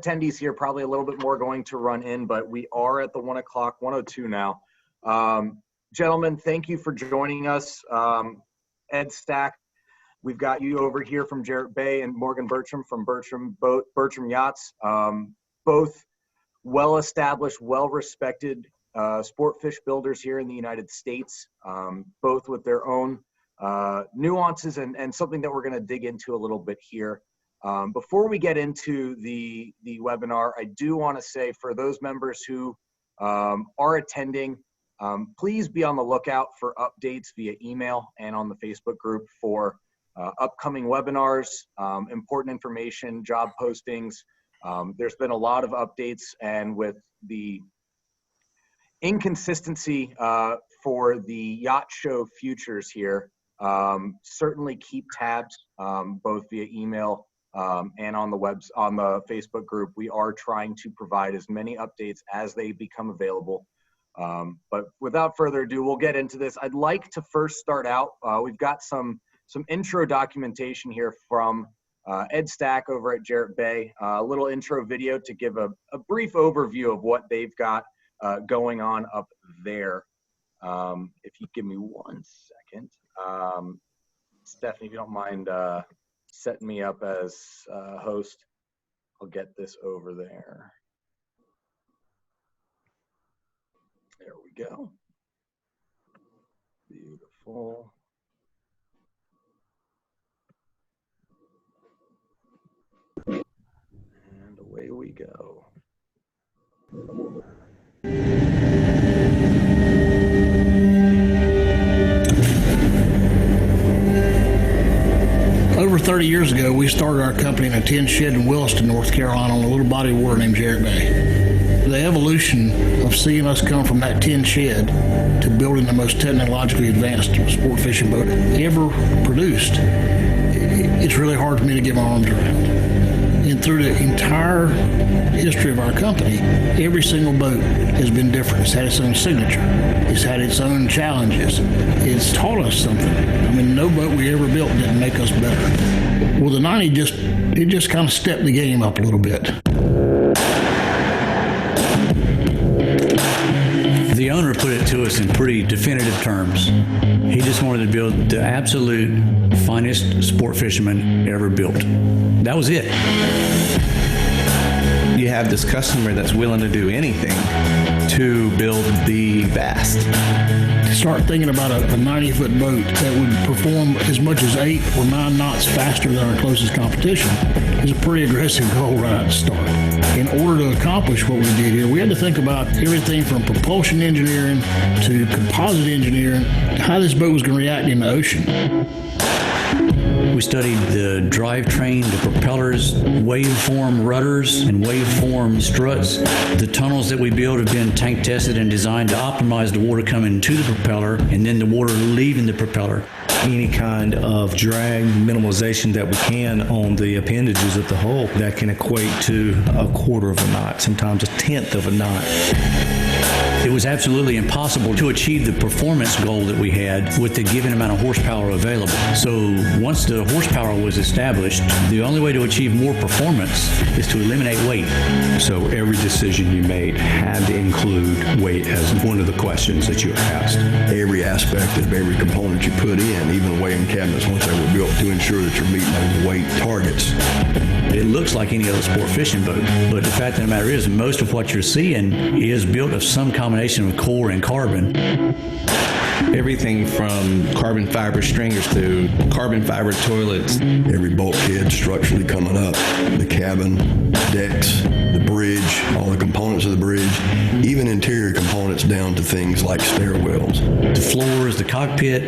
attendees here, probably a little bit more going to run in, but we are at the 1 o'clock, 1:02 now. Gentlemen, thank you for joining us. Ed Stack, we've got you over here from Jarrett Bay, and Morgan Bertram from Bertram Yachts. Both well-established, well-respected sportfish builders here in the United States, both with their own nuances and something that we're going to dig into a little bit here. Before we get into the webinar, I do want to say for those members who are attending, please be on the lookout for updates via email and on the Facebook group for upcoming webinars, important information, job postings. There's been a lot of updates, and with the inconsistency for the yacht show futures here, certainly keep tabs both via email and on the Facebook group. We are trying to provide as many updates as they become available. But without further ado, we'll get into this. I'd like to first start out. We've got some intro documentation here from Ed Stack over at Jarrett Bay, a little intro video to give a brief overview of what they've got going on up there. If you give me 1 second. Stephanie, if you don't mind setting me up as host, I'll get this over there. There we go. Beautiful. And away we go. Over 30 years ago, we started our company in a tin shed in Williston, North Carolina, on a little body of water named Jarrett Bay. The evolution of seeing us come from that tin shed to building the most technologically advanced sport fishing boat ever produced, it's really hard for me to get my arms around. And through the entire history of our company, every single boat has been different. It's had its own signature. It's had its own challenges. It's taught us something. I mean, no boat we ever built didn't make us better. Well, the 90 just kind of stepped the game up a little bit. The owner put it to us in pretty definitive terms. He just wanted to build the absolute finest sport fisherman ever built. That was it. You have this customer that's willing to do anything to build the best. To start thinking about a 90-foot boat that would perform as much as 8 or 9 knots faster than our closest competition is a pretty aggressive goal right at the start. In order to accomplish what we did here, we had to think about everything from propulsion engineering to composite engineering to how this boat was going to react in the ocean. We studied the drivetrain, the propellers, waveform rudders, and waveform struts. The tunnels that we build have been tank tested and designed to optimize the water coming to the propeller and then the water leaving the propeller. Any kind of drag minimalization that we can on the appendages of the hull that can equate to 1/4 of a knot, sometimes 1/10 of a knot. It was absolutely impossible to achieve the performance goal that we had with the given amount of horsepower available. So once the horsepower was established, the only way to achieve more performance is to eliminate weight. So every decision you made had to include weight as one of the questions that you asked. Every aspect of every component you put in, even weighing cabinets once they were built, to ensure that you're meeting those weight targets. It looks like any other sport fishing boat, but the fact of the matter is most of what you're seeing is built of some combination of core and carbon. Everything from carbon fiber stringers to carbon fiber toilets. Every bulkhead structurally coming up, the cabin, decks, the bridge, all the components of the bridge, even interior components down to things like stairwells. The floors, the cockpit,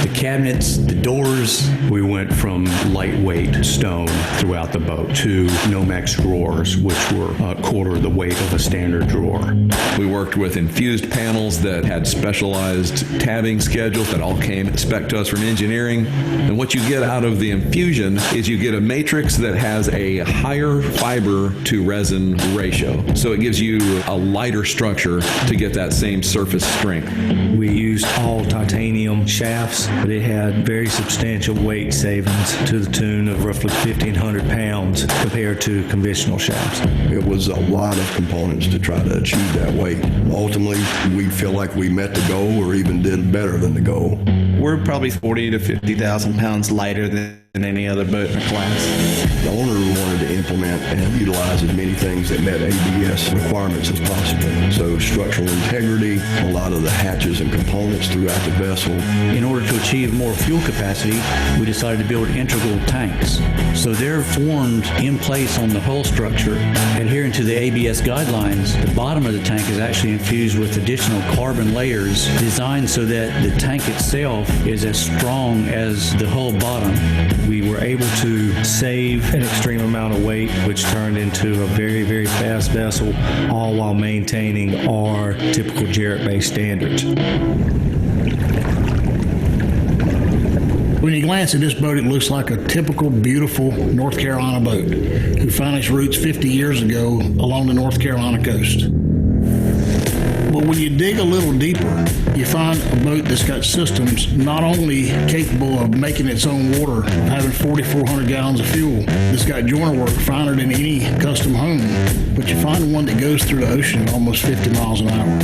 the cabinets, the doors. We went from lightweight stone throughout the boat to Nomex drawers, which were 1/4 the weight of a standard drawer. We worked with infused panels that had specialized cabbing schedules that all came spec to us from engineering. And what you get out of the infusion is you get a matrix that has a higher fiber to resin ratio. So it gives you a lighter structure to get that same surface strength. We used all titanium shafts, but it had very substantial weight savings to the tune of roughly 1,500 pounds compared to conventional shafts. It was a lot of components to try to achieve that weight. Ultimately, we feel like we met the goal or even did better than the goal. We're probably 40 to 50,000 pounds lighter than any other boat in the class. The owner wanted to implement and utilize as many things that met ABS requirements as possible. So structural integrity, a lot of the hatches and components throughout the vessel. In order to achieve more fuel capacity, we decided to build integral tanks. So they're formed in place on the hull structure, adhering to the ABS guidelines. The bottom of the tank is actually infused with additional carbon layers designed so that the tank itself is as strong as the hull bottom. We were able to save an extreme amount of weight, which turned into a very, very fast vessel, all while maintaining our typical Jarrett Bay standards. When you glance at this boat, it looks like a typical, beautiful North Carolina boat who found its roots 50 years ago along the North Carolina coast. But when you dig a little deeper, you find a boat that's got systems not only capable of making its own water, having 4,400 gallons of fuel, that's got joiner work finer than any custom home, but you find one that goes through the ocean at almost 50 miles an hour.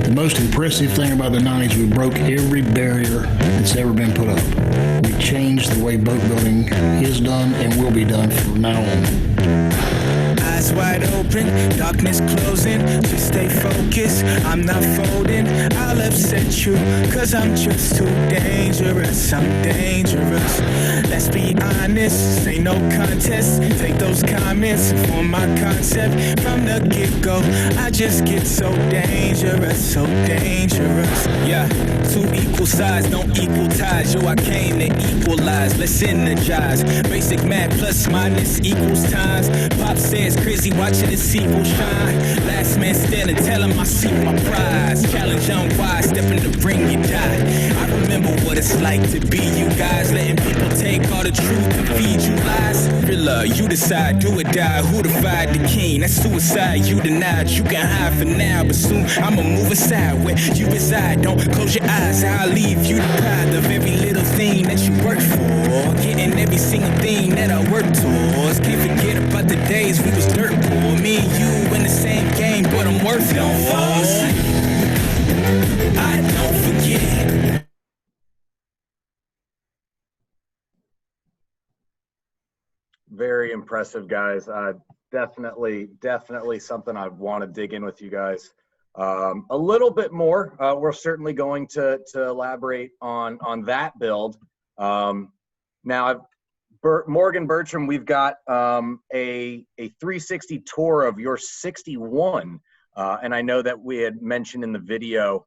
The most impressive thing about the 90s, we broke every barrier that's ever been put up. We changed the way boat building is done and will be done from now on. Eyes wide open, darkness closing, just stay focused, I'm not folding, I'll upset you, cause I'm just too dangerous, I'm dangerous. Let's be honest, this ain't no contest, take those comments and form my concept from the get-go. I just get so dangerous, yeah. Two equal sides don't equal ties, yo, I came to equalize, let's energize, basic math plus minus equals times. Pop says crazy watching the sequel shine, last man standing tell him I seek my prize, challenge young wise stepping to bring you die. I remember what it's like to be you guys, letting people take all the truth and feed you lies. Thriller, you decide, do or die, who defied the king, that's suicide, you denied, you can hide for now, but soon I'ma move aside where you reside, don't close your eyes, I'll leave you deprived of every little thing that you work for, getting every single thing that I work towards, can't forget about the days we was dirt poor, me and you in the same game, but I'm worth it. Don't fall asleep, I don't forget. Very impressive, guys. Definitely something I want to dig in with you guys a little bit more. We're certainly going to elaborate on that build. Now, Morgan, Bertram, we've got a 360 tour of your 61, and I know that we had mentioned in the video.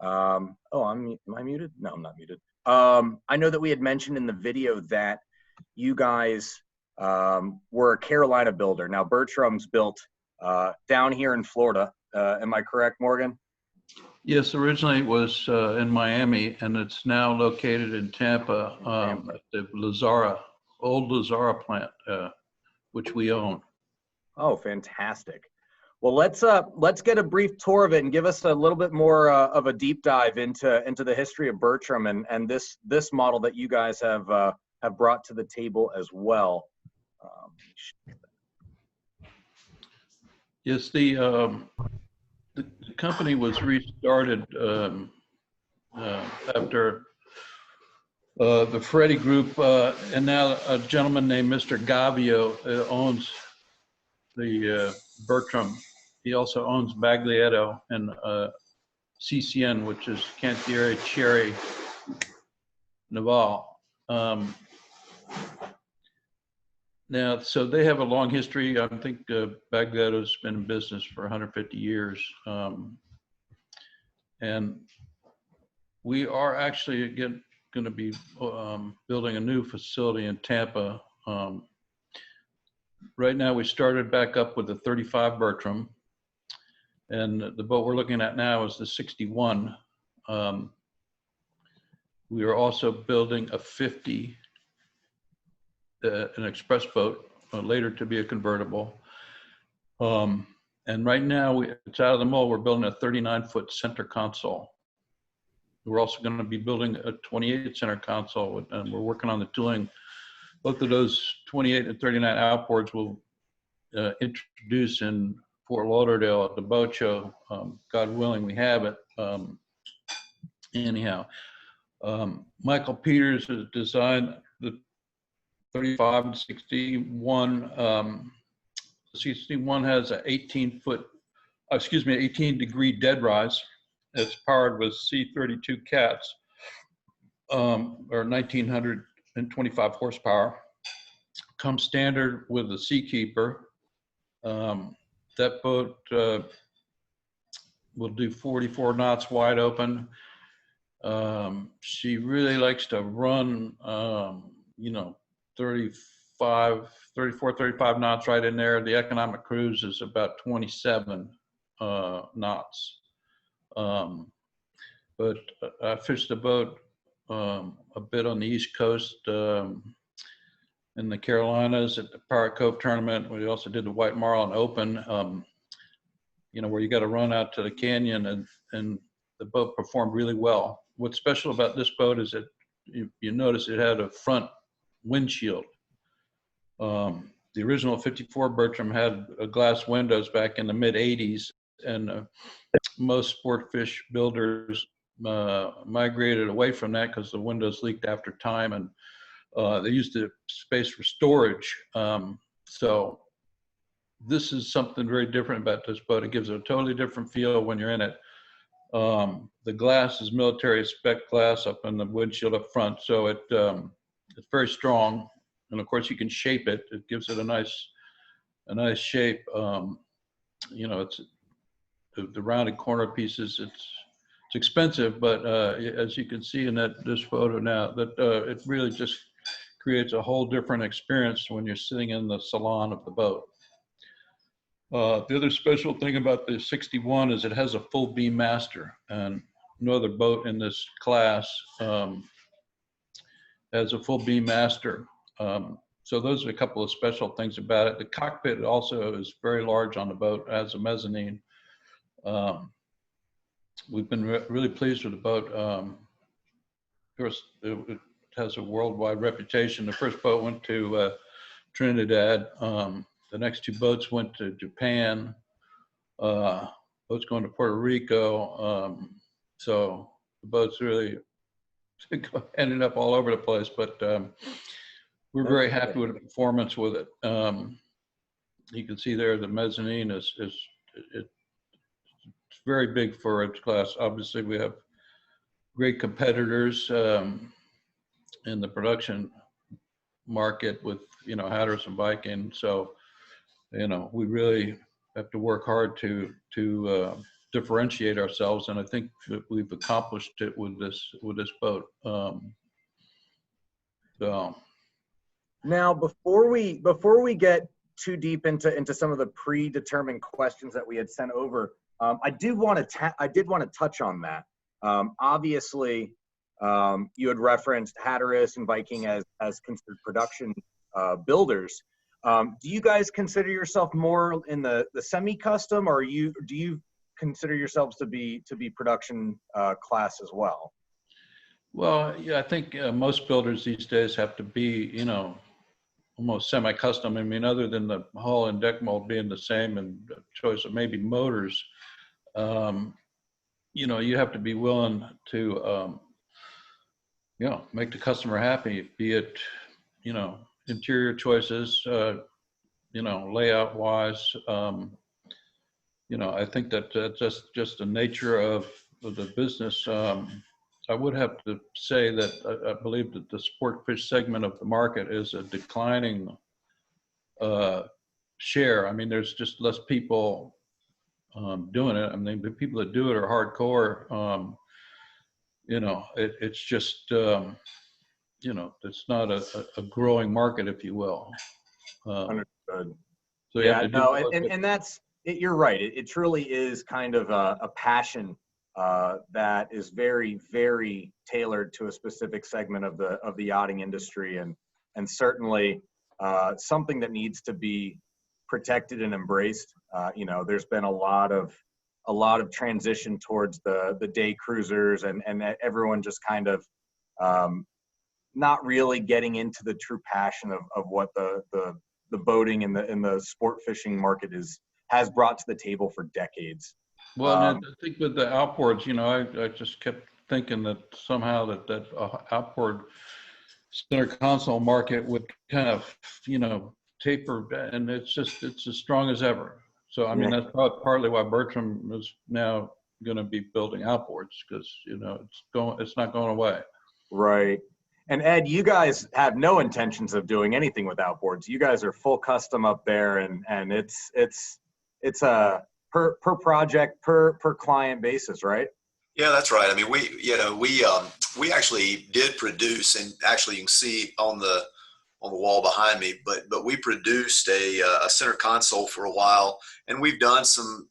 Am I muted? No, I'm not muted. I know that we had mentioned in the video that you guys were a Carolina builder. Now, Bertram's built down here in Florida. Am I correct, Morgan? Yes, originally it was in Miami, and it's now located in Tampa at the old Lazara plant, which we own. Oh, fantastic. Well, let's get a brief tour of it and give us a little bit more of a deep dive into the history of Bertram and this model that you guys have brought to the table as well. Yes, the company was restarted after the Freddie Group, and now a gentleman named Mr. Gavio owns the Bertram. He also owns Baglietto and CCN, which is Cantiere Cherry Naval. Now, so they have a long history. I think Baglietto's been in business for 150 years. And we are actually, again, going to be building a new facility in Tampa. Right now, we started back up with the 35 Bertram. And the boat we're looking at now is the 61. We are also building a 50, an express boat, later to be a convertible. And right now, it's out of the mold. We're building a 39-foot center console. We're also going to be building a 28 center console, and we're working on the tooling. Both of those 28 and 39 outboards will introduce in Fort Lauderdale at the boat show. God willing, we have it. Anyhow, Michael Peters has designed the 35 and 61. 61 has an 18 degree dead rise. It's powered with C32 cats, or 1925 horsepower. Comes standard with the Seakeeper. That boat will do 44 knots wide open. She really likes to run, 34, 35 knots right in there. The economic cruise is about 27 knots. But I fished the boat a bit on the East Coast, in the Carolinas at the Pirate Cove tournament. We also did the White Marlin Open, where you got to run out to the canyon, and the boat performed really well. What's special about this boat is that you notice it had a front windshield. The original 54 Bertram had glass windows back in the mid 80s, and most Sportfish builders migrated away from that because the windows leaked after time, and they used the space for storage. So this is something very different about this boat. It gives it a totally different feel when you're in it. The glass is military spec glass up in the windshield up front, so it's very strong. And of course, you can shape it. It gives it a nice shape. It's the rounded corner pieces. It's expensive, but as you can see in this photo now, that it really just creates a whole different experience when you're sitting in the salon of the boat. The other special thing about the 61 is it has a full beam master, and no other boat in this class has a full beam master. So those are a couple of special things about it. The cockpit also is very large on the boat, as a mezzanine. We've been really pleased with the boat. Of course, it has a worldwide reputation. The first boat went to Trinidad. The next two boats went to Japan. Boats going to Puerto Rico. So the boats really ended up all over the place, but we're very happy with the performance with it. You can see there the mezzanine is very big for its class. Obviously, we have great competitors in the production market with Hatteras and Viking. So we really have to work hard to differentiate ourselves, and I think that we've accomplished it with this boat. So now, before we get too deep into some of the predetermined questions that we had sent over, I did want to touch on that. Obviously, you had referenced Hatteras and Viking as considered production builders. Do you guys consider yourself more in the semi-custom, or do you consider yourselves to be production class as well? Well, yeah, I think most builders these days have to be, almost semi-custom. I mean, other than the hull and deck mold being the same and choice of maybe motors, you have to be willing to, make the customer happy, be it, interior choices, layout wise. I think that just the nature of the business. I would have to say that I believe that the Sportfish segment of the market is a declining share. I mean, there's just less people doing it. I mean, the people that do it are hardcore. It's just, it's not a growing market, if you will. Understood. So yeah, no, and that's, you're right. It truly is kind of a passion that is very, very tailored to a specific segment of the yachting industry, and certainly something that needs to be protected and embraced. There's been a lot of transition towards the day cruisers, and everyone just kind of not really getting into the true passion of what the boating and the sport fishing market has brought to the table for decades. Well, and I think with the outboards, I just kept thinking that somehow that outboard center console market would kind of, taper, and it's as strong as ever. So, I mean, that's partly why Bertram is now going to be building outboards, because, it's not going away. Right. And Ed, you guys have no intentions of doing anything with outboards. You guys are full custom up there, and it's a per project, per client basis, right? Yeah, that's right. I mean, we actually did produce, and actually you can see on the wall behind me, but we produced a center console for a while, and we've done some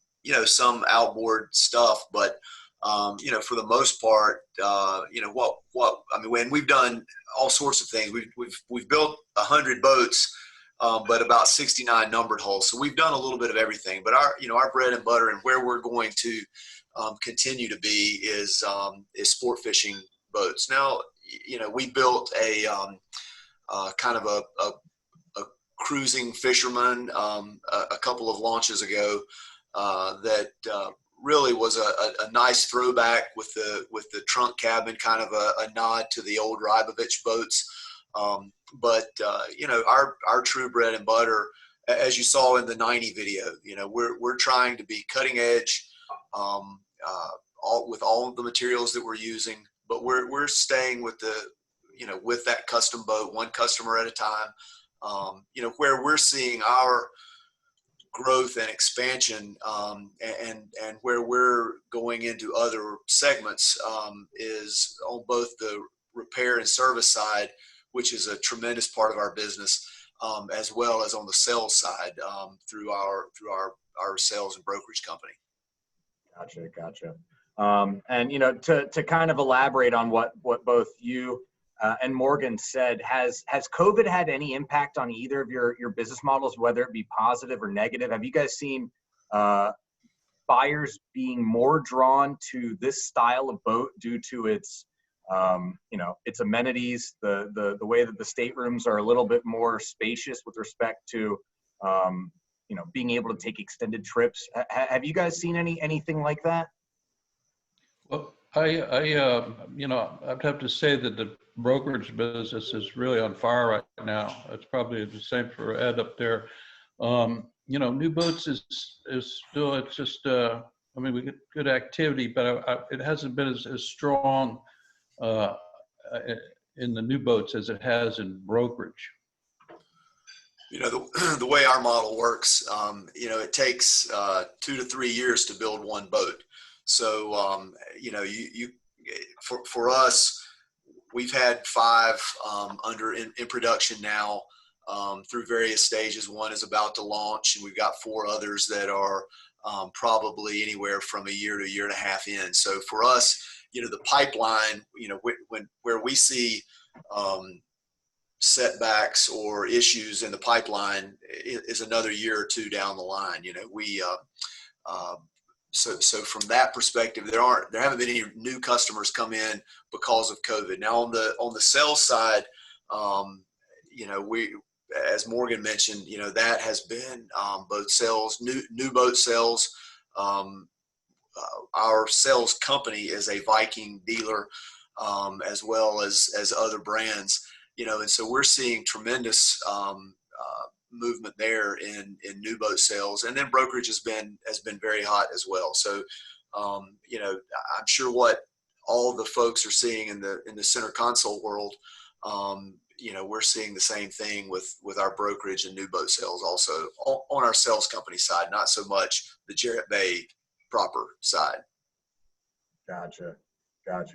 outboard stuff, but for the most part, when we've done all sorts of things, we've built 100 boats, but about 69 numbered hulls. So we've done a little bit of everything, but our bread and butter and where we're going to continue to be is sport fishing boats. Now, we built a kind of a cruising fisherman a couple of launches ago that really was a nice throwback with the trunk cabin, kind of a nod to the old Rybovich boats. But our true bread and butter, as you saw in the 90 video, we're trying to be cutting edge with all of the materials that we're using, but we're staying with with that custom boat, one customer at a time. Where we're seeing our growth and expansion, and where we're going into other segments is on both the repair and service side, which is a tremendous part of our business, as well as on the sales side through our sales and brokerage company. Gotcha. And to kind of elaborate on what both you and Morgan said, has COVID had any impact on either of your business models, whether it be positive or negative? Have you guys seen buyers being more drawn to this style of boat due to its amenities, the way that the staterooms are a little bit more spacious with respect to being able to take extended trips? Have you guys seen anything like that? Well, I'd have to say that the brokerage business is really on fire right now. It's probably the same for Ed up there. New boats is still, it's just, we get good activity, but it hasn't been as strong in the new boats as it has in brokerage. The way our model works, it takes 2 to 3 years to build one boat. So, for us, we've had 5 in production now through various stages. One is about to launch, and we've got 4 others that are probably anywhere from a year to a year and a half in. So for us, the pipeline, where we see setbacks or issues in the pipeline is another year or 2 down the line. So from that perspective, there haven't been any new customers come in because of COVID. Now on the sales side, we, as Morgan mentioned, that has been both sales, new boat sales. Our sales company is a Viking dealer, as well as other brands, and so we're seeing tremendous movement there in new boat sales, and then brokerage has been very hot as well. So, I'm sure what all the folks are seeing in the center console world, we're seeing the same thing with our brokerage and new boat sales also on our sales company side, not so much the Jarrett Bay proper side. Gotcha.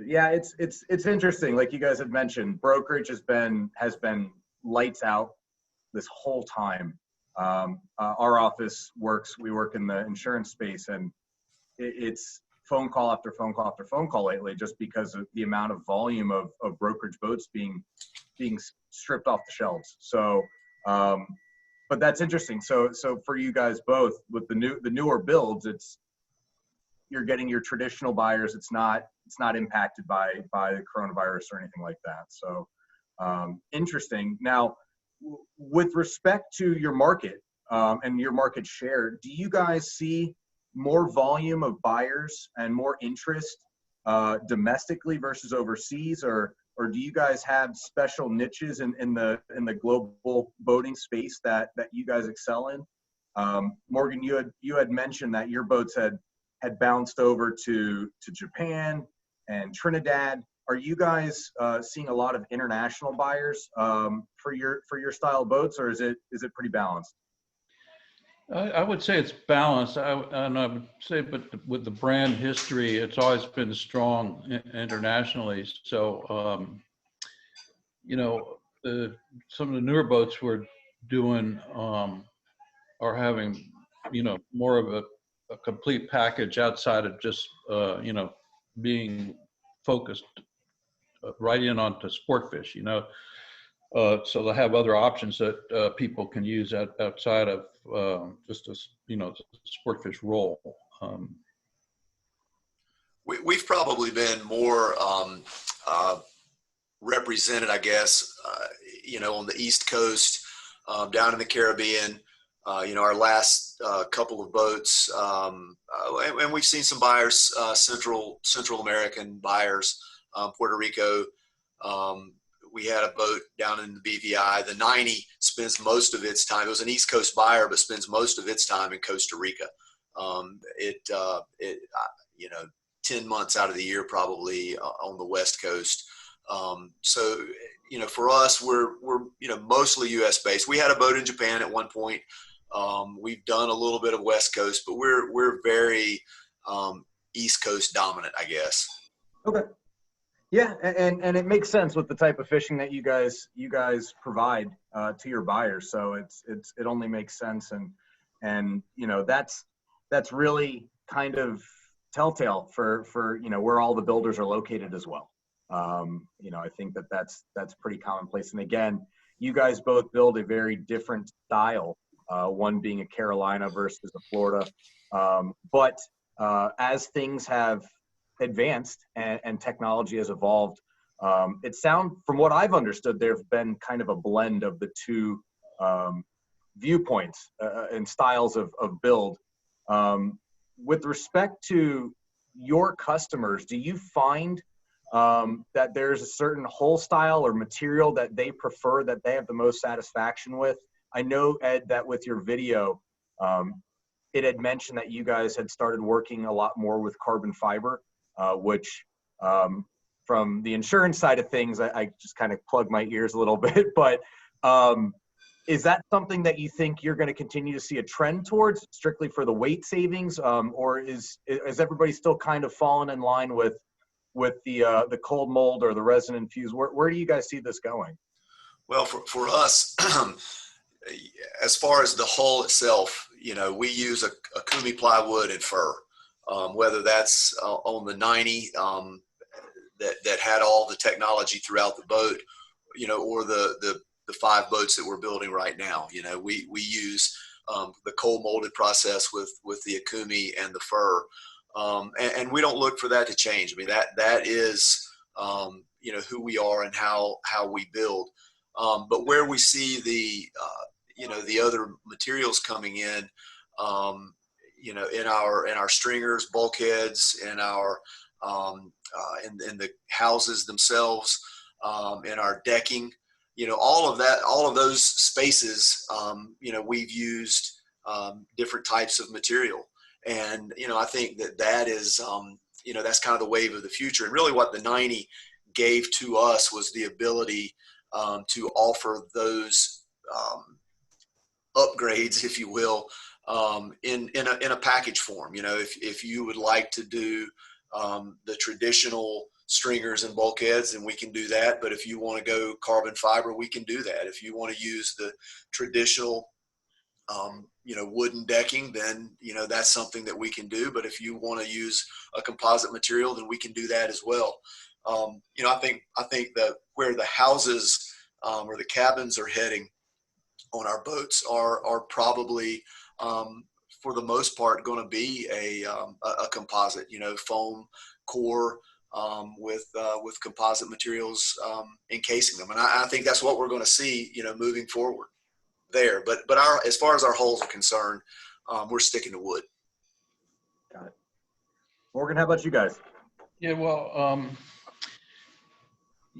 Yeah, it's interesting. Like you guys have mentioned, brokerage has been lights out this whole time. Our office we work in the insurance space, and it's phone call after phone call after phone call lately, just because of the amount of volume of brokerage boats being stripped off the shelves. So, but that's interesting. So for you guys both, with the newer builds, you're getting your traditional buyers. It's not impacted by the coronavirus or anything like that. So interesting. Now, with respect to your market and your market share, do you guys see more volume of buyers and more interest domestically versus overseas, or do you guys have special niches in the global boating space that you guys excel in? Morgan, you had mentioned that your boats had bounced over to Japan and Trinidad. Are you guys seeing a lot of international buyers for your style of boats, or is it pretty balanced? I would say it's balanced. And I would say, but with the brand history, it's always been strong internationally. So, some of the newer boats we're doing are having, more of a complete package outside of just, being focused right in onto Sportfish, so they'll have other options that people can use outside of just a, Sportfish role. We've probably been more represented, I guess, on the East Coast, down in the Caribbean. Our last couple of boats, and we've seen some buyers, Central American buyers, Puerto Rico. We had a boat down in the BVI. The 90 spends most of its time. It was an East Coast buyer, but spends most of its time in Costa Rica. 10 months out of the year probably on the West Coast. So for us, we're mostly U.S. based. We had a boat in Japan at one point. We've done a little bit of West Coast, but we're very East Coast dominant, I guess. Okay. Yeah, and it makes sense with the type of fishing that you guys provide to your buyers. So it only makes sense, and that's really kind of telltale for where all the builders are located as well. I think that's pretty commonplace. And again, you guys both build a very different style, one being a Carolina versus a Florida. But as things have advanced and technology has evolved, from what I've understood, there have been kind of a blend of the two viewpoints and styles of build. With respect to your customers, do you find that there's a certain hull style or material that they prefer, that they have the most satisfaction with? I know, Ed, that with your video, it had mentioned that you guys had started working a lot more with carbon fiber, which from the insurance side of things, I just kind of plug my ears a little bit, but is that something that you think you're going to continue to see a trend towards, strictly for the weight savings, or is everybody still kind of falling in line with the cold mold or the resin infused? Where do you guys see this going? Well, for us, as far as the hull itself, we use a Kumi plywood and fir, whether that's on the 90 that had all the technology throughout the boat, or the 5 boats that we're building right now. We use the cold molded process with the Akumi and the fir, and we don't look for that to change. I mean, that is who we are and how we build. But where we see the other materials coming in, in our stringers, bulkheads, in our in the houses themselves, in our decking, all of those spaces, we've used different types of material. And, I think that is, that's kind of the wave of the future. And really what the 90 gave to us was the ability to offer those upgrades, if you will, in a package form. If you would like to do the traditional stringers and bulkheads, then we can do that. But if you want to go carbon fiber, we can do that. If you want to use the traditional wooden decking, then, that's something that we can do. But if you want to use a composite material, then we can do that as well. I think that where the houses or the cabins are heading on our boats are probably, for the most part, going to be a composite, foam core with composite materials encasing them, and I think that's what we're going to see, moving forward there. But as far as our hulls are concerned, we're sticking to wood. Got it. Morgan, how about you guys? Yeah, well,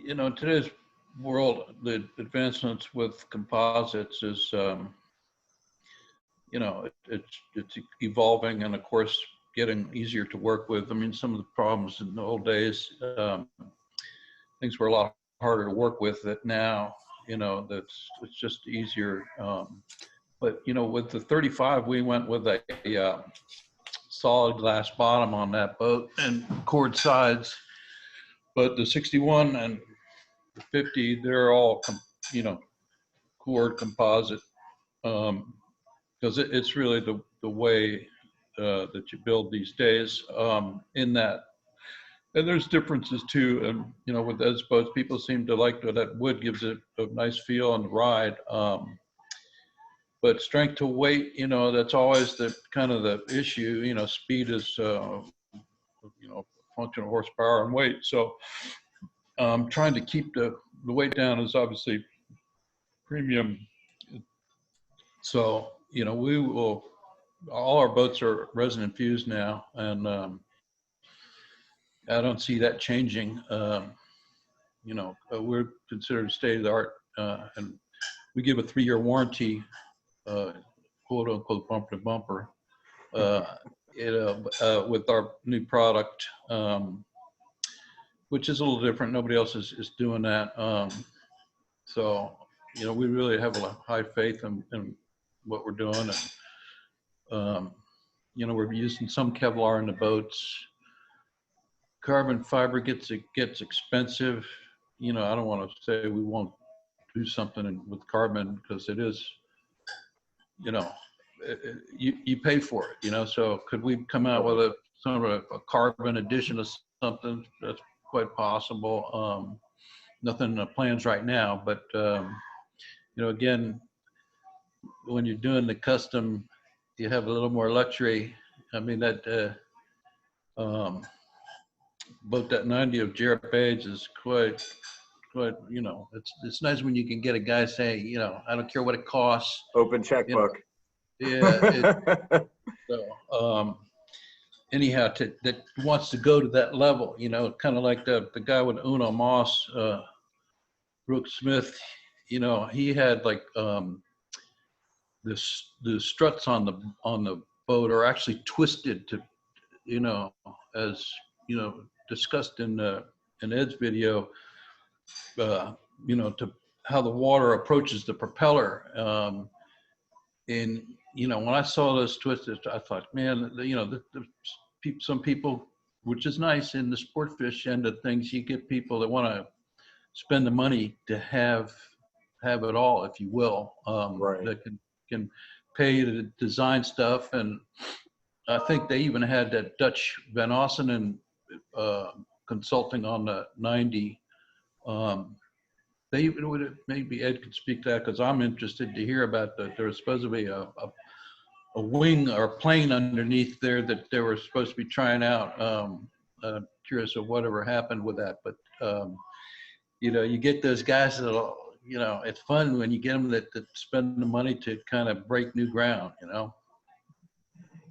in today's world, the advancements with composites is, it's evolving, and of course, getting easier to work with. I mean, some of the problems in the old days, things were a lot harder to work with that now, it's just easier. But, with the 35, we went with a solid glass bottom on that boat and cord sides. But the 61 and the 50, they're all, cord composite, because it's really the way that you build these days, in that. And there's differences too. And, with those boats, people seem to like that wood gives it a nice feel on the ride. But strength to weight, that's always the kind of the issue. Speed is, function of horsepower and weight. So trying to keep the weight down is obviously premium. So, we will, all our boats are resin infused now, and I don't see that changing. We're considered state of the art, and we give a 3-year warranty, quote unquote, bumper to bumper, with our new product, which is a little different. Nobody else is doing that. So, we really have a high faith in what we're doing. And, we're using some Kevlar in the boats. Carbon fiber gets expensive. I don't want to say we won't do something with carbon, because it is, you pay for it, so could we come out with a carbon addition of something? That's quite possible. Nothing in the plans right now, but, again, when you're doing the custom, you have a little more luxury. I mean, that boat, that 90 of Jarrett Bay is quite, it's nice when you can get a guy say, I don't care what it costs. Open checkbook. Anyhow, that wants to go to that level, kind of like the guy with Uno Moss, Brooke Smith, he had like the struts on the boat are actually twisted to, as discussed in Ed's video, to how the water approaches the propeller. And when I saw those twisted, I thought, man, some people, which is nice in the Sportfish end of things, you get people that want to spend the money to have it all, if you will, right. That can pay to design stuff. And I think they even had that Dutch Van Ossenen consulting on the 90. They even would, maybe Ed could speak to that, because I'm interested to hear about that. There was supposed to be a wing or a plane underneath there that they were supposed to be trying out. Curious of whatever happened with that, but you get those guys that it's fun when you get them that spend the money to kind of break new ground.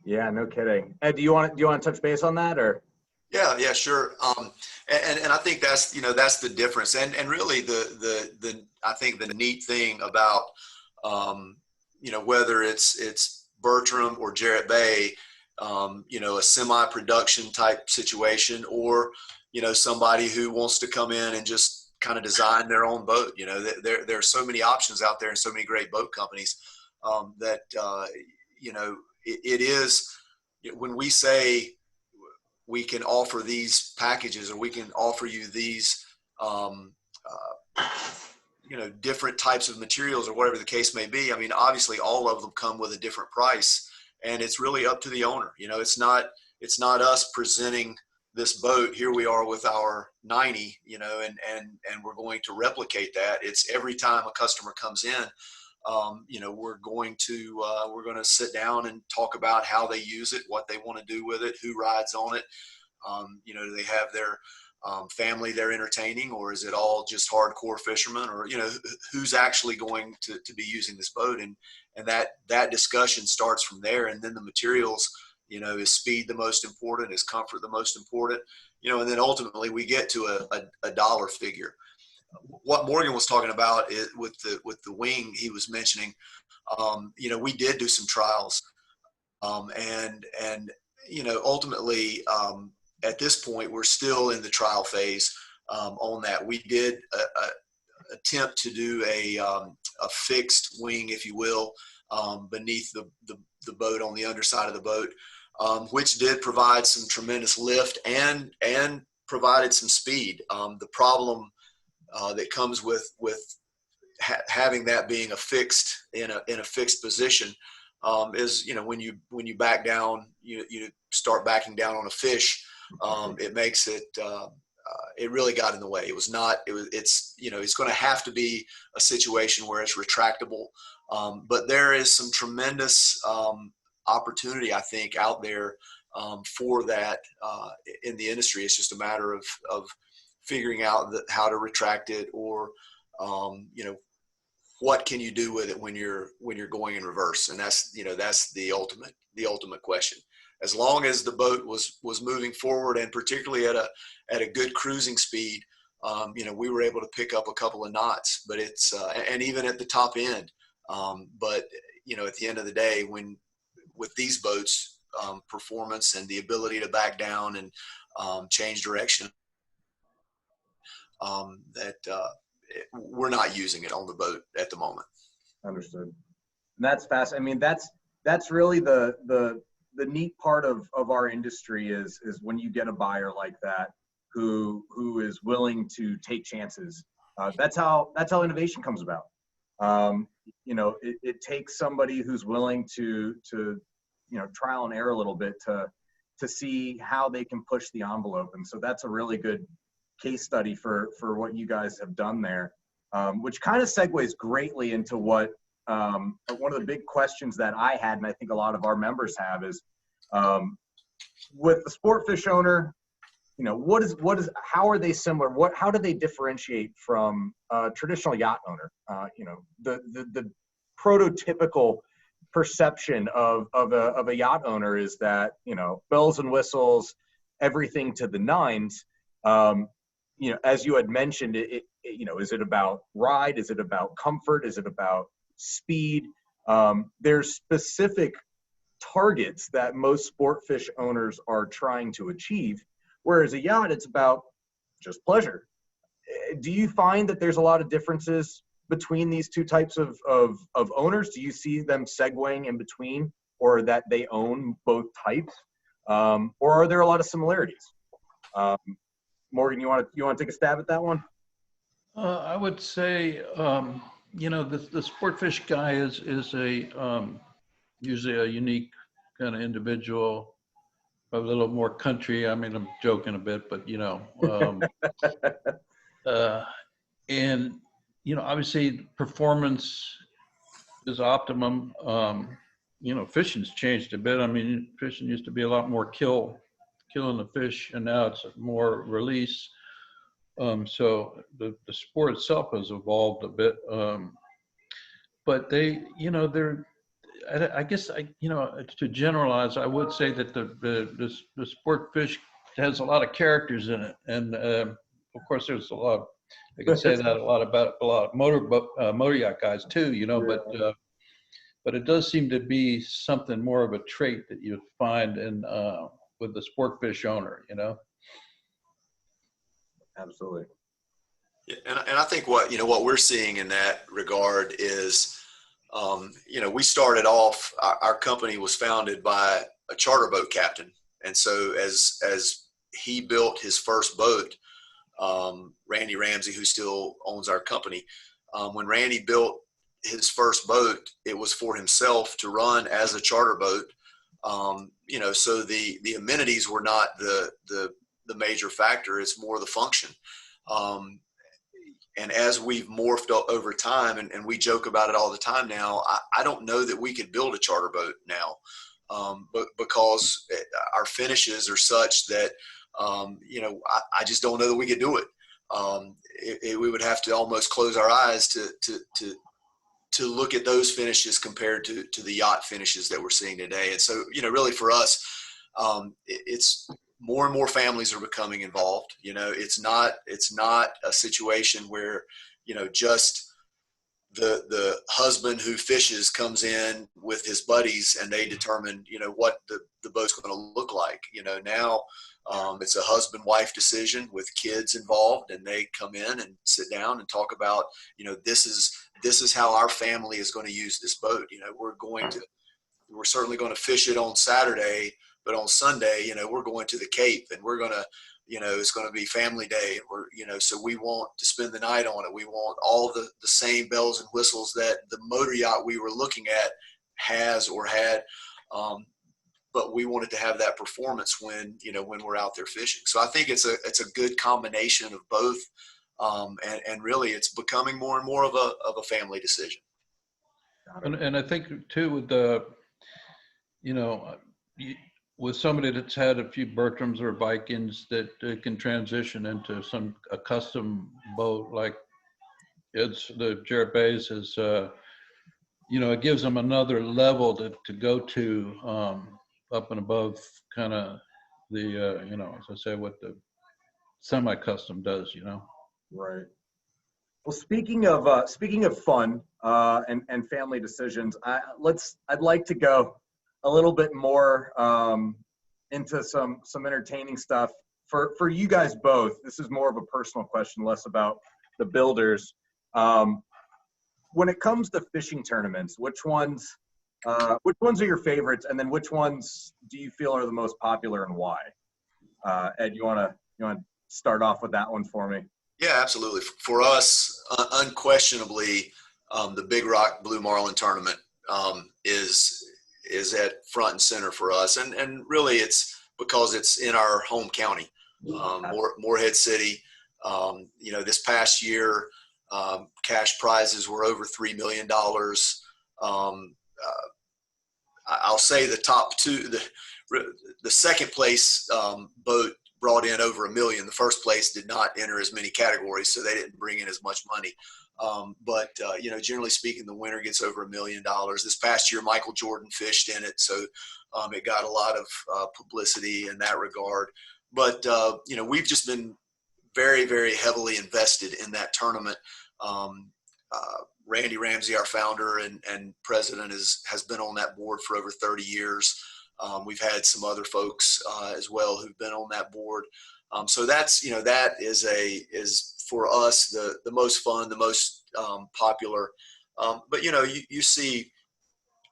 Yeah, no kidding. Ed, do you want to touch base on that, or? Yeah, sure. And I think that's the difference. And really the I think the neat thing about whether it's Bertram or Jarrett Bay, a semi-production type situation, or somebody who wants to come in and just kind of design their own boat. There are so many options out there and so many great boat companies that it is, when we say we can offer these packages, or we can offer you these different types of materials or whatever the case may be. I mean, obviously all of them come with a different price, and it's really up to the owner. It's not us presenting this boat. Here we are with our 90, and we're going to replicate that. It's every time a customer comes in, we're going to sit down and talk about how they use it, what they want to do with it, who rides on it. Do they have their family they're entertaining, or is it all just hardcore fishermen, or who's actually going to be using this boat, and that discussion starts from there. And then the materials, is speed the most important, is comfort the most important, and then ultimately we get to a dollar figure. What Morgan was talking about is with the wing he was mentioning, we did do some trials, and ultimately at this point we're still in the trial phase on that. We did attempt to do a fixed wing, if you will, beneath the boat, on the underside of the boat, which did provide some tremendous lift and provided some speed. The problem that comes with having that being a fixed in a fixed position is when you back down, you start backing down on a fish. It makes it it really got in the way. It's going to have to be a situation where it's retractable, but there is some tremendous opportunity, I think, out there for that in the industry. It's just a matter of figuring out how to retract it, or what can you do with it when you're going in reverse, and that's the ultimate question. As long as the boat was moving forward, and particularly at a good cruising speed, we were able to pick up a couple of knots, but it's and even at the top end. But at the end of the day, with these boats, performance and the ability to back down and change direction, we're not using it on the boat at the moment. Understood. And that's fast. I mean, that's really the neat part of our industry is when you get a buyer like that who is willing to take chances. That's how innovation comes about. It takes somebody who's willing to trial and error a little bit to see how they can push the envelope. And so that's a really good case study for what you guys have done there, which kind of segues greatly into what one of the big questions that I had, and I think a lot of our members have, is with the Sportfish owner, how are they similar? How do they differentiate from a traditional yacht owner? The prototypical perception of a yacht owner is that, bells and whistles, everything to the nines. As you had mentioned, is it about ride? Is it about comfort? Is it about speed? There's specific targets that most Sportfish owners are trying to achieve, whereas a yacht, it's about just pleasure. Do you find that there's a lot of differences between these two types of owners? Do you see them segueing in between, or that they own both types, or are there a lot of similarities? Morgan, you want to take a stab at that one? I would say, the Sportfish guy is usually a unique kind of individual, a little more country. I mean, I'm joking a bit, but and obviously performance is optimum. Fishing's changed a bit. I mean, fishing used to be a lot more killing the fish, and now it's more release. So the sport itself has evolved a bit. But I guess to generalize, I would say that the Sportfish has a lot of characters in it, and of course there's a lot. I can say that about a lot of motor yacht guys too, but it does seem to be something more of a trait that you find in with the Sportfish owner, Absolutely. Yeah, and I think what we're seeing in that regard is, we started off. Our company was founded by a charter boat captain, and so as he built his first boat, Randy Ramsey, who still owns our company, When Randy built his first boat, it was for himself to run as a charter boat. So the amenities were not the major factor. It's more the function. And as we've morphed over time, and we joke about it all the time now, I don't know that we could build a charter boat now, but because our finishes are such that, I just don't know that we could do it. We would have to almost close our eyes to look at those finishes compared to the yacht finishes that we're seeing today. And so, really for us, it's more and more families are becoming involved. It's not a situation where, just the husband who fishes comes in with his buddies and they determine, what the boat's going to look like. Now it's a husband-wife decision with kids involved, and they come in and sit down and talk about, this is how our family is going to use this boat. We're certainly going to fish it on Saturday, but on Sunday, we're going to the Cape, and we're going to, it's going to be family day. And so we want to spend the night on it. We want all the same bells and whistles that the motor yacht we were looking at has or had. But we wanted to have that performance when we're out there fishing. So I think it's a good combination of both. And really it's becoming more and more of a family decision. And I think too, with the, with somebody that's had a few Bertrams or Vikings that can transition into a custom boat like the Jarrett Bay's is, it gives them another level to go to up and above kind of the, as I say, what the semi-custom does, Right. Well, speaking of fun and family decisions, I'd like to go a little bit more into some entertaining stuff for you guys both. This is more of a personal question, less about the builders. When it comes to fishing tournaments, which ones are your favorites, and then which ones do you feel are the most popular and why? Ed, you want to start off with that one for me? Yeah, absolutely. For us, unquestionably, the Big Rock Blue Marlin tournament is at front and center for us, and really it's because it's in our home county, Morehead City. This past year, cash prizes were over $3 million. I'll say the top two, the second place boat brought in over $1 million. The first place did not enter as many categories, so they didn't bring in as much money. But generally speaking, the winner gets over $1 million. This past year, Michael Jordan fished in it, so it got a lot of publicity in that regard. But we've just been very, very heavily invested in that tournament. Randy Ramsey, our founder and president, has been on that board for over 30 years. We've had some other folks as well who've been on that board. So that's, that is for us the most fun, the most popular. But you see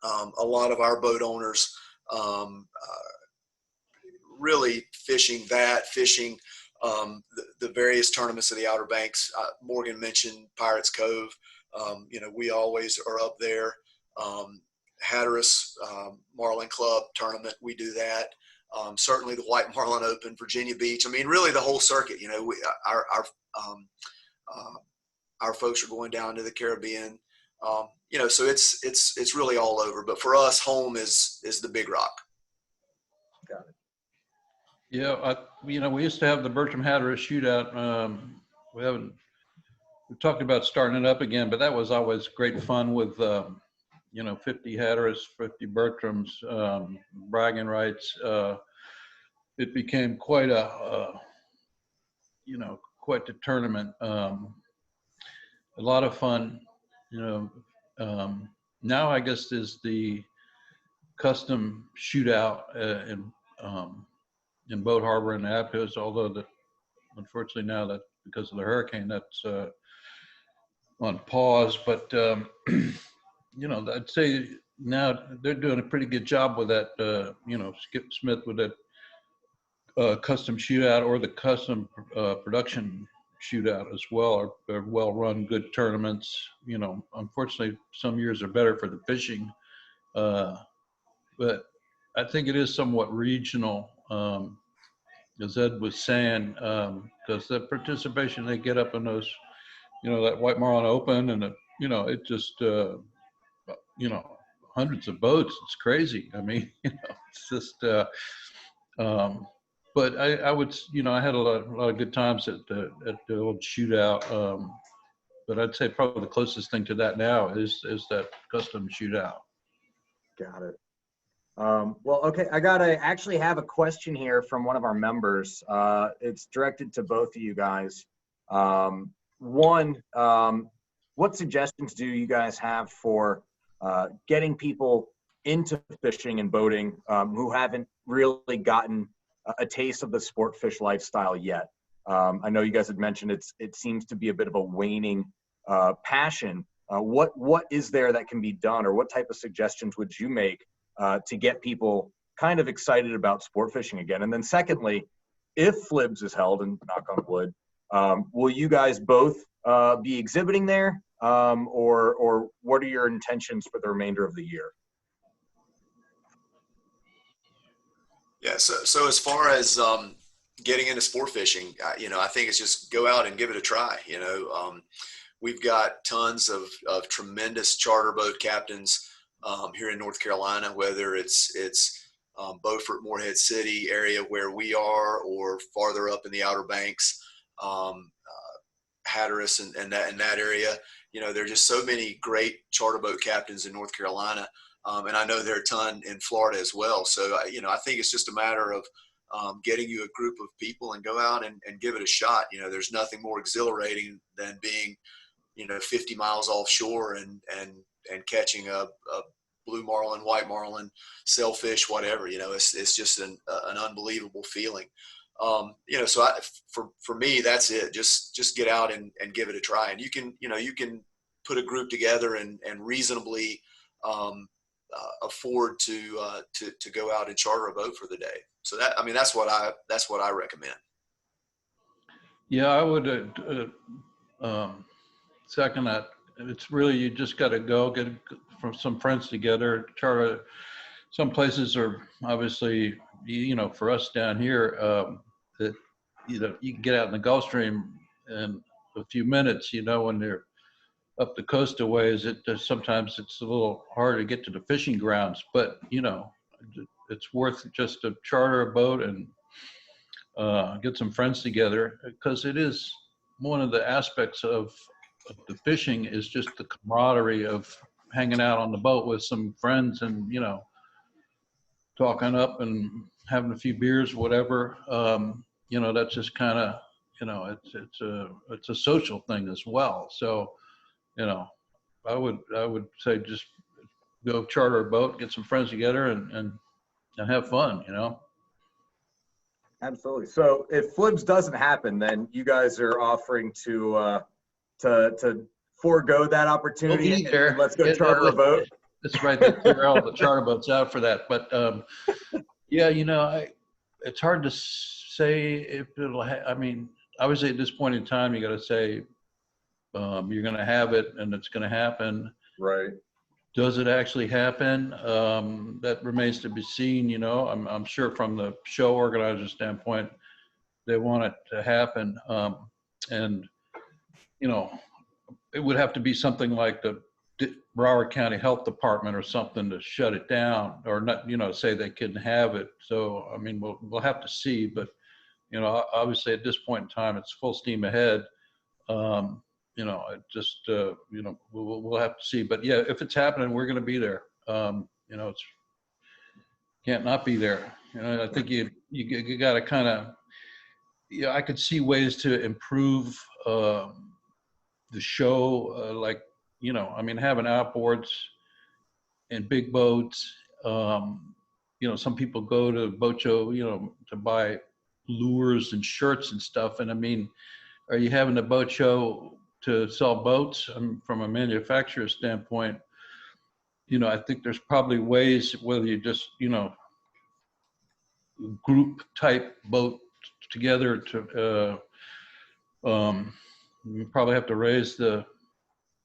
a lot of our boat owners really fishing the various tournaments of the Outer Banks. Morgan mentioned Pirates Cove. We always are up there. Hatteras Marlin Club tournament, we do that. Certainly the White Marlin Open, Virginia Beach. I mean, really the whole circuit. Our folks are going down to the Caribbean. So it's really all over. But for us, home is the Big Rock. Got it. Yeah, we used to have the Bertram Hatteras shootout. We talked about starting it up again, but that was always great fun with 50 Hatteras, 50 Bertrams, bragging rights. It became quite quite the tournament. A lot of fun. Now I guess is the custom shootout in Boat Harbor and Aptos, although unfortunately now that because of the hurricane that's on pause. But I'd say now they're doing a pretty good job with that. Skip Smith with that custom shootout or the custom production shootout as well, or well-run, good tournaments. You know, unfortunately, some years are better for the fishing, but I think it is somewhat regional, as Ed was saying, because the participation they get up in those, you know, that White Marlin Open, and you know, it just, you know, hundreds of boats. It's crazy. I mean, you know, it's just. But I would, you know, I had a lot of good times at the old shootout. But I'd say probably the closest thing to that now is that custom shootout. Got it. Well, okay, I actually have a question here from one of our members. It's directed to both of you guys. One, what suggestions do you guys have for getting people into fishing and boating who haven't really gotten a taste of the Sportfish lifestyle yet? I know you guys had mentioned it seems to be a bit of a waning passion. What is there that can be done, or what type of suggestions would you make to get people kind of excited about sport fishing again? And then secondly, if FLIBS is held, and knock on wood, will you guys both be exhibiting there, or what are your intentions for the remainder of the year? Yeah, so as far as getting into sport fishing, you know, I think it's just go out and give it a try. You know, we've got tons of tremendous charter boat captains here in North Carolina, whether it's Beaufort, Morehead City area where we are, or farther up in the Outer Banks, Hatteras and that area. You know, there are just so many great charter boat captains in North Carolina. And I know there are a ton in Florida as well. So, you know, I think it's just a matter of getting you a group of people and go out and give it a shot. You know, there's nothing more exhilarating than being, you know, 50 miles offshore and catching a blue marlin, white marlin, sailfish, whatever. You know, it's just an unbelievable feeling. You know, so for me, that's it. Just get out and give it a try. And you can put a group together and reasonably afford to go out and charter a boat for the day. So that's what I recommend. Yeah, I would second that. It's really, you just got to go get some friends together, charter. Some places are obviously, you know, for us down here, that, you know, you can get out in the Gulf Stream in a few minutes, you know, when they're up the coast a ways. Sometimes it's a little hard to get to the fishing grounds, but you know, it's worth just to charter a boat and get some friends together, because it is one of the aspects of the fishing is just the camaraderie of hanging out on the boat with some friends and, you know, talking up and having a few beers, whatever. You know, that's just kind of, you know, it's a social thing as well. So, you know, I would say just go charter a boat, get some friends together, and have fun. You know. Absolutely. So if FLIBS doesn't happen, then you guys are offering to forego that opportunity and let's go charter a boat. That's right. They clear all the charter boats out for that. But yeah, you know, it's hard to say if it'll. I mean, obviously at this point in time, you got to say you're going to have it and it's going to happen. Right. Does it actually happen? That remains to be seen. You know, I'm sure from the show organizer standpoint, they want it to happen. And, you know, it would have to be something like the Broward County Health Department or something to shut it down, or not, you know, say they couldn't have it. So, I mean, we'll have to see, but, you know, obviously at this point in time, it's full steam ahead. You know, it just, you know, we'll have to see, but yeah, if it's happening, we're going to be there. You know, it's can't not be there. You know, I think you got to kind of, yeah, I could see ways to improve the show, like, you know, I mean, having outboards and big boats. You know, some people go to boat show, you know, to buy lures and shirts and stuff. And I mean, are you having a boat show to sell boats? From a manufacturer standpoint, you know, I think there's probably ways, whether you just, you know, group type boat together to We probably have to raise the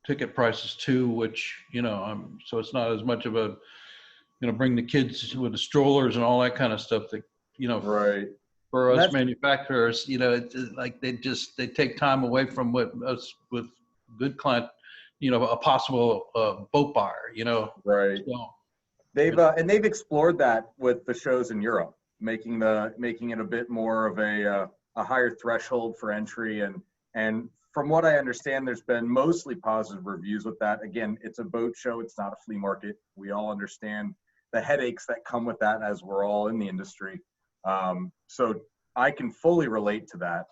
ticket prices too, which, so it's not as much of a, bring the kids with the strollers and all that kind of stuff that, Right. for us manufacturers, it's like they take time away from what us with good client, a possible boat buyer, Right. So, They've explored that with the shows in Europe, making it a bit more of a higher threshold for entry, and from what I understand, there's been mostly positive reviews with that. Again, it's a boat show, it's not a flea market. We all understand the headaches that come with that, as we're all in the industry. So I can fully relate to that.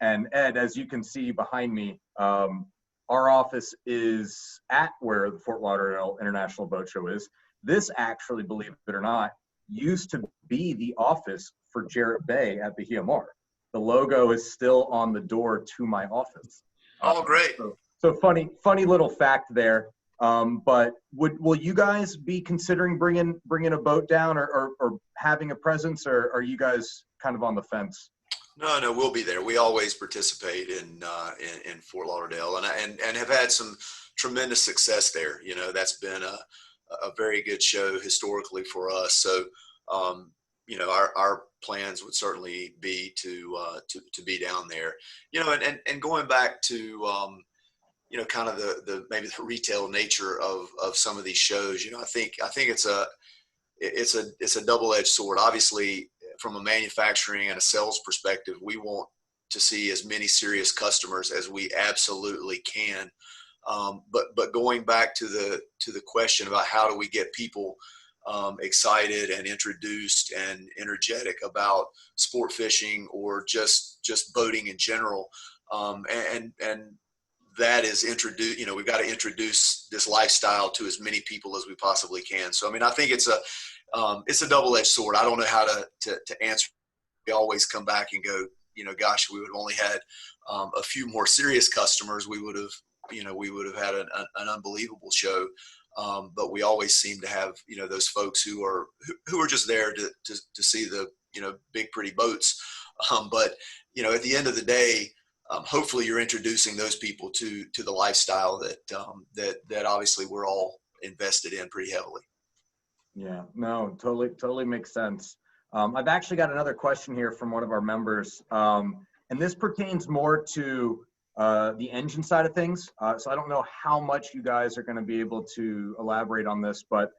And Ed, as you can see behind me, our office is at where the Fort Lauderdale International Boat Show is. This actually, believe it or not, used to be the office for Jarrett Bay at Bahia Mar. The logo is still on the door to my office. Oh, great. So funny little fact there. But will you guys be considering bringing a boat down or having a presence, or are you guys kind of on the fence? No, we'll be there. We always participate in Fort Lauderdale, and have had some tremendous success there. That's been a very good show historically for us. So, our plans would certainly be to be down there. And going back to kind of the maybe the retail nature of some of these shows. I think it's a double-edged sword. Obviously, from a manufacturing and a sales perspective, we want to see as many serious customers as we absolutely can. But going back to the question about how do we get people excited and introduced and energetic about sport fishing or just boating in general, and that is introduced. We've got to introduce this lifestyle to as many people as we possibly can. So I think it's a double-edged sword. I don't know how to answer. We always come back and go, gosh, we would have only had a few more serious customers. We would have had an unbelievable show. But we always seem to have, those folks who are just there to see the, big, pretty boats. But at the end of the day, hopefully you're introducing those people to the lifestyle that obviously we're all invested in pretty heavily. Yeah, no, totally makes sense. I've actually got another question here from one of our members, and this pertains more to the engine side of things. So I don't know how much you guys are going to be able to elaborate on this, but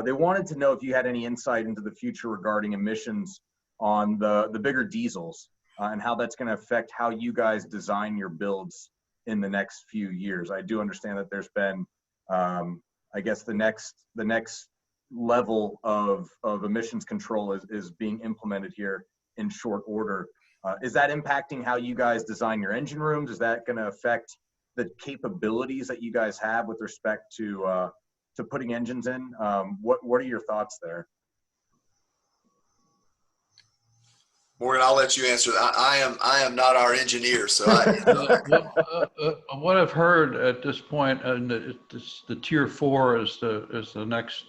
they wanted to know if you had any insight into the future regarding emissions on the bigger diesels, and how that's going to affect how you guys design your builds in the next few years. I do understand that there's been, I guess the next level of emissions control is being implemented here in short order. Is that impacting how you guys design your engine rooms? Is that going to affect the capabilities that you guys have with respect to putting engines in? What are your thoughts there? Morgan, I'll let you answer that. I am not our engineer, so what I've heard at this point, and the Tier 4 is the next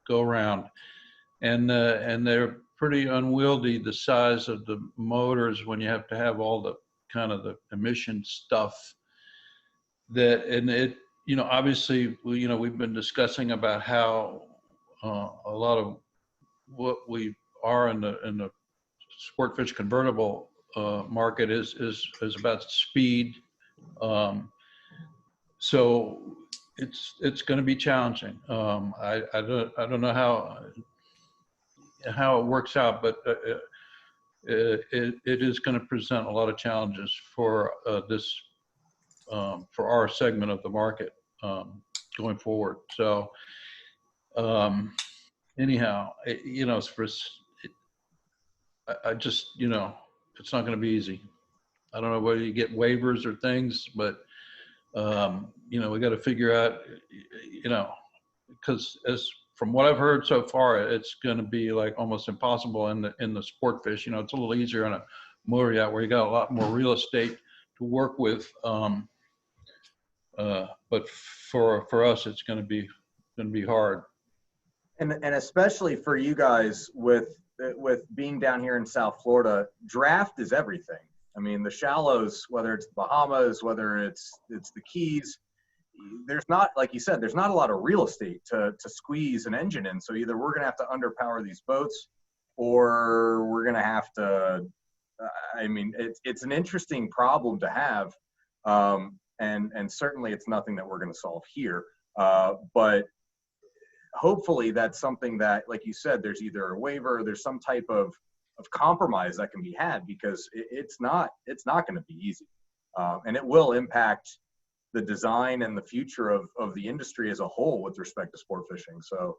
go round, and they're pretty unwieldy, the size of the motors, when you have to have all the kind of the emission stuff obviously we've been discussing about how a lot of what we are in the Sportfish convertible market is about speed. So it's going to be challenging. I don't know how it works out, but it is going to present a lot of challenges for for our segment of the market going forward. So anyhow, I just, it's not going to be easy. I don't know whether you get waivers or things, but we got to figure out, because from what I've heard so far, it's going to be like almost impossible in the Sportfish. It's a little easier in a motor yacht where you got a lot more real estate to work with. But for us, it's going to be hard. And especially for you guys with being down here in South Florida, draft is everything. I mean, the shallows, whether it's the Bahamas, whether it's the Keys, there's not, like you said, there's not a lot of real estate to squeeze an engine in. So either we're going to have to underpower these boats, or we're going to have to, I mean, it's an interesting problem to have. And certainly it's nothing that we're going to solve here. But hopefully that's something that, like you said, there's either a waiver, or there's some type of compromise that can be had, because it's not going to be easy. And it will impact the design and the future of the industry as a whole with respect to sport fishing. So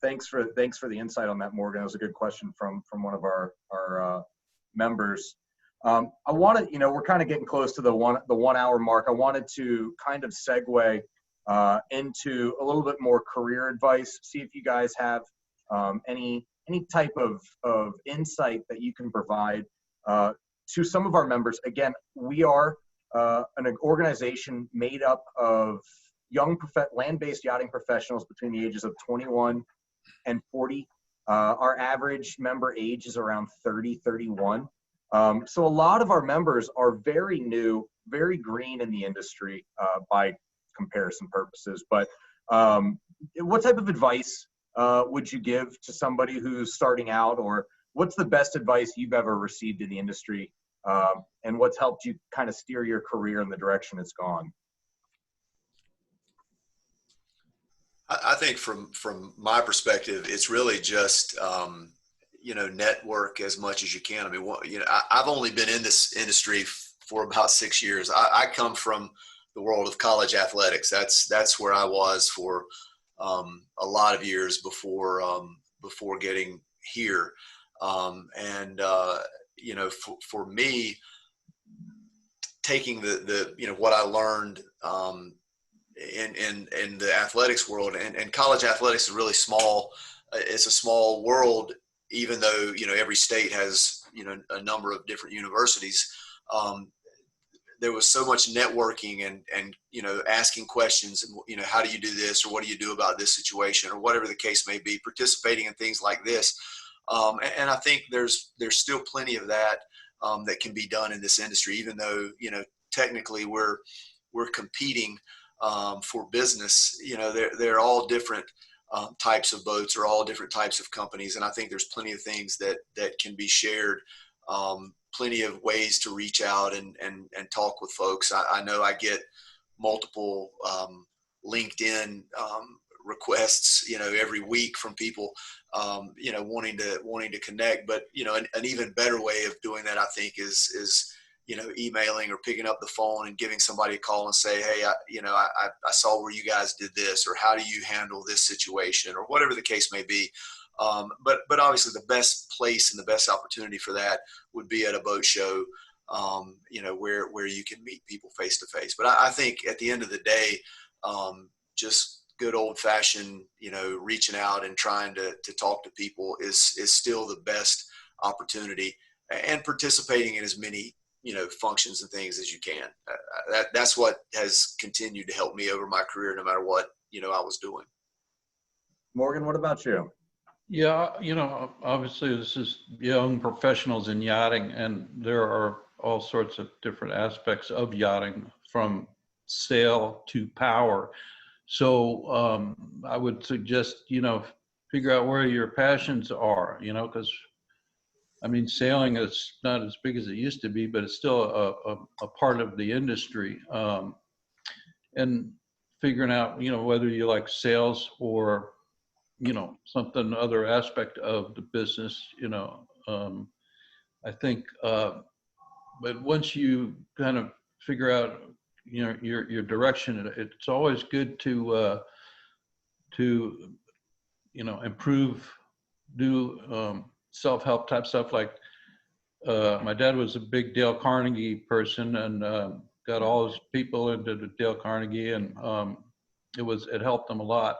thanks for the insight on that, Morgan. That was a good question from one of our members. I wanted, we're kind of getting close to the 1 hour mark. I wanted to kind of segue into a little bit more career advice, see if you guys have any type of insight that you can provide to some of our members. Again, we are an organization made up of young land-based yachting professionals between the ages of 21 and 40. Our average member age is around 30, 31. So a lot of our members are very new, very green in the industry by comparison purposes. But what type of advice would you give to somebody who's starting out, or what's the best advice you've ever received in the industry, and what's helped you kind of steer your career in the direction it's gone? I think from my perspective, it's really just, network as much as you can. I mean, I've only been in this industry for about 6 years. I come from the world of college athletics. That's where I was for a lot of years before getting here. For me, taking the what I learned in the athletics world, and college athletics is really small. It's a small world, even though every state has a number of different universities. There was so much networking and asking questions, and how do you do this, or what do you do about this situation, or whatever the case may be, participating in things like this. And I think there's still plenty of that that can be done in this industry, even though technically we're competing for business. They're all different types of boats, or all different types of companies, and I think there's plenty of things that can be shared. Plenty of ways to reach out and talk with folks. I know I get multiple LinkedIn requests, every week from people, wanting to connect. But an even better way of doing that, I think, is emailing or picking up the phone and giving somebody a call and say, hey, I saw where you guys did this, or how do you handle this situation, or whatever the case may be. But obviously the best place and the best opportunity for that would be at a boat show, where you can meet people face to face. But I think at the end of the day, just good old fashioned, reaching out and trying to talk to people is still the best opportunity, and participating in as many, functions and things as you can. That's what has continued to help me over my career, no matter what, I was doing. Morgan, what about you? Yeah, obviously this is young professionals in yachting, and there are all sorts of different aspects of yachting, from sail to power. So I would suggest, figure out where your passions are, because sailing is not as big as it used to be, but it's still a part of the industry. And figuring out, whether you like sales or something other aspect of the business, I think, but once you kind of figure out, your direction, it's always good to improve, do self-help type stuff. Like my dad was a big Dale Carnegie person, and got all his people into the Dale Carnegie, and it helped them a lot.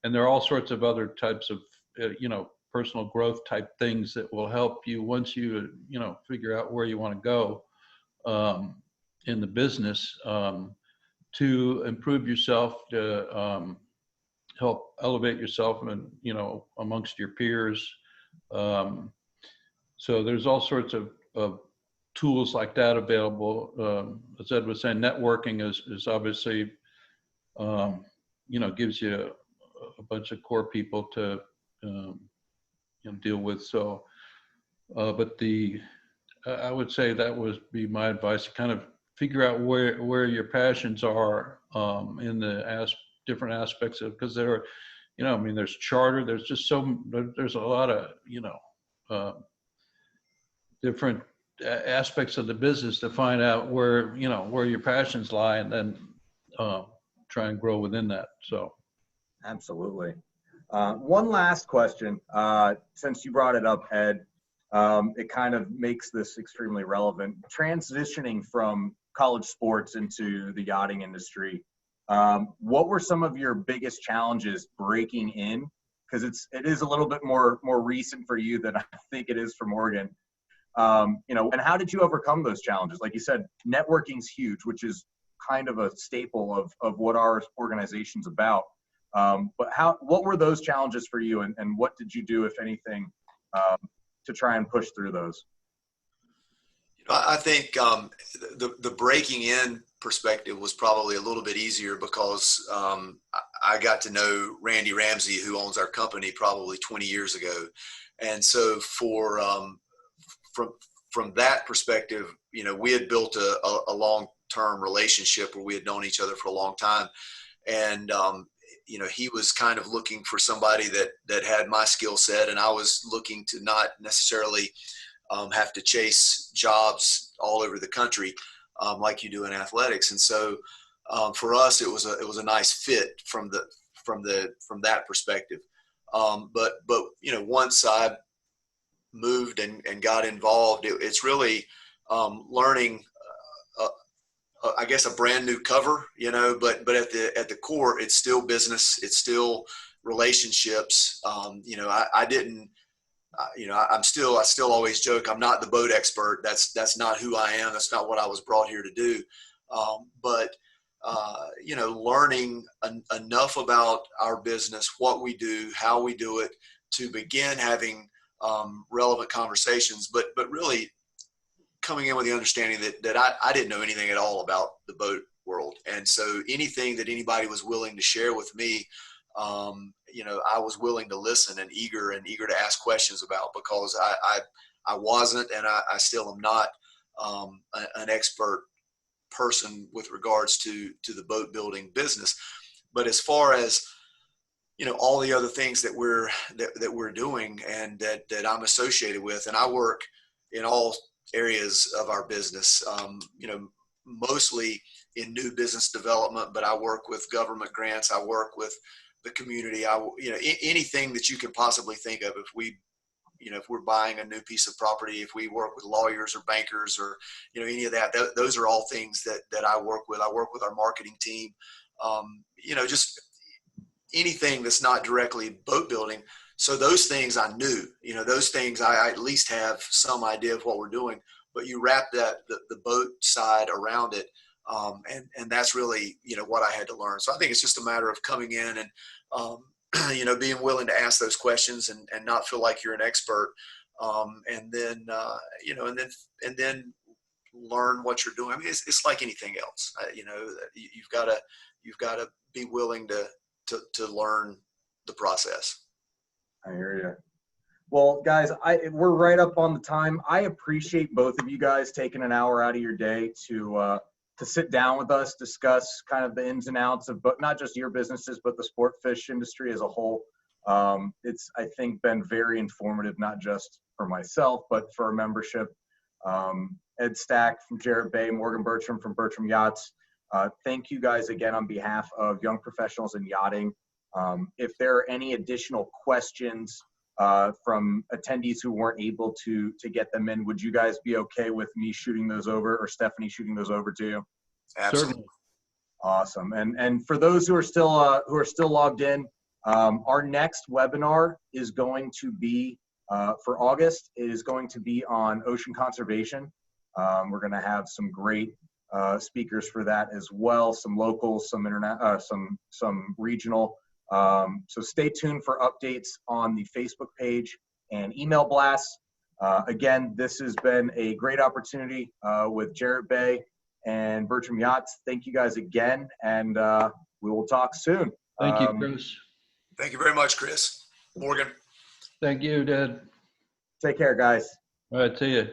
And there are all sorts of other types of, personal growth type things that will help you once you, figure out where you want to go in the business, to improve yourself, to help elevate yourself and, amongst your peers. So there's all sorts of tools like that available. As Ed was saying, networking is obviously, gives you a bunch of core people to deal with. So, but I would say that would be my advice, to kind of figure out where your passions are in the different aspects of, because there are, there's charter, there's just there's a lot of, different aspects of the business to find out where your passions lie, and then try and grow within that. So. Absolutely. One last question, since you brought it up, Ed, it kind of makes this extremely relevant. Transitioning from college sports into the yachting industry, what were some of your biggest challenges breaking in? Because it is a little bit more recent for you than I think it is for Morgan. And how did you overcome those challenges? Like you said, networking's huge, which is kind of a staple of what our organization's about. But what were those challenges for you, and what did you do, if anything, to try and push through those? I think the breaking in perspective was probably a little bit easier because I got to know Randy Ramsey, who owns our company, probably 20 years ago. And so from that perspective, we had built a long-term relationship where we had known each other for a long time. And, he was kind of looking for somebody that had my skill set, and I was looking to not necessarily have to chase jobs all over the country like you do in athletics. And so for us, it was a nice fit from that perspective. But once I moved and got involved, it's really learning I guess a brand new cover, but at the core, it's still business. It's still relationships. I still always joke, I'm not the boat expert. That's not who I am. That's not what I was brought here to do. But learning enough about our business, what we do, how we do it, to begin having relevant conversations, but really coming in with the understanding that I didn't know anything at all about the boat world. And so anything that anybody was willing to share with me, I was willing to listen and eager to ask questions about, because I wasn't, and I still am not an expert person with regards to the boat building business. But as far as all the other things that we're doing and that I'm associated with, and I work in all areas of our business, mostly in new business development, but I work with government grants. I work with the community. Anything that you can possibly think of. If we're buying a new piece of property, if we work with lawyers or bankers or, any of that, those are all things that I work with. I work with our marketing team, just anything that's not directly boat building. So those things I knew, those things I at least have some idea of what we're doing, but you wrap the boat side around it. And that's really, what I had to learn. So I think it's just a matter of coming in and, being willing to ask those questions and not feel like you're an expert. And then learn what you're doing. I mean, it's like anything else. You've got to be willing to learn the process. I hear you. Well, guys, we're right up on the time. I appreciate both of you guys taking an hour out of your day to sit down with us, discuss kind of the ins and outs of, but not just your businesses, but the Sportfish industry as a whole. It's, I think, been very informative, not just for myself, but for our membership. Ed Stack from Jarrett Bay, Morgan Bertram from Bertram Yachts. Thank you guys again on behalf of Young Professionals in Yachting. If there are any additional questions from attendees who weren't able to get them in, would you guys be okay with me shooting those over, or Stephanie shooting those over to you? Absolutely. Awesome. And for those who are still logged in, our next webinar is going to be for August. It is going to be on ocean conservation. We're going to have some great speakers for that as well. Some locals, some regional. So stay tuned for updates on the Facebook page and email blasts. Again, this has been a great opportunity with Jarrett Bay and Bertram Yachts. Thank you guys again, and we will talk soon. Thank you, Chris. Thank you very much, Chris. Morgan. Thank you, Dad. Take care, guys. All right, see you.